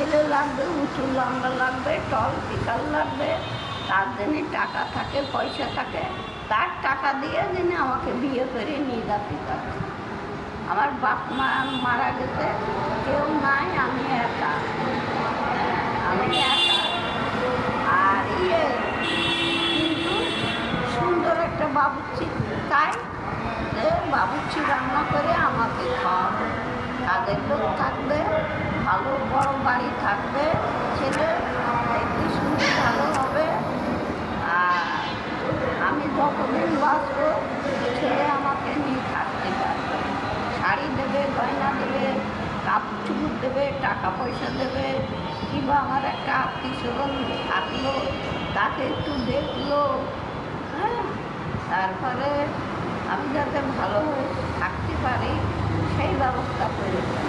ছেলে লাগবে, উঁচু লম্বা লাগবে, টল পিকাল লাগবে, তার জন্যে টাকা থাকে, পয়সা থাকে, তার টাকা দিয়ে যেন আমাকে বিয়ে করে নিয়ে যাতে পারে। আমার বাপ মা মারা গেছে, কেউ নাই, আমি একা, আমি একা। আর কিন্তু সুন্দর একটা বাবুর্চি চাই, যে বাবুর্চি রান্না করে আমাকে খাওয়াবে, কাজের লোক থাকবে, ভালো বড় বাড়ি থাকবে, ছেলে একটু শুনতে ভালো হবে। আর আমি যতদিন বাঁচবো ছেলে আমাকে নিয়ে থাকতে পারবে, শাড়ি দেবে, গয়না দেবে, কাপড় চুপড় দেবে, টাকা পয়সা দেবে, কিংবা আমার একটা আত্মীয় স্বজন থাকলো, তাকে একটু দেখলো, হ্যাঁ, তারপরে আমি যাতে ভালোভাবে থাকতে পারি সেই ব্যবস্থা করে দেবো।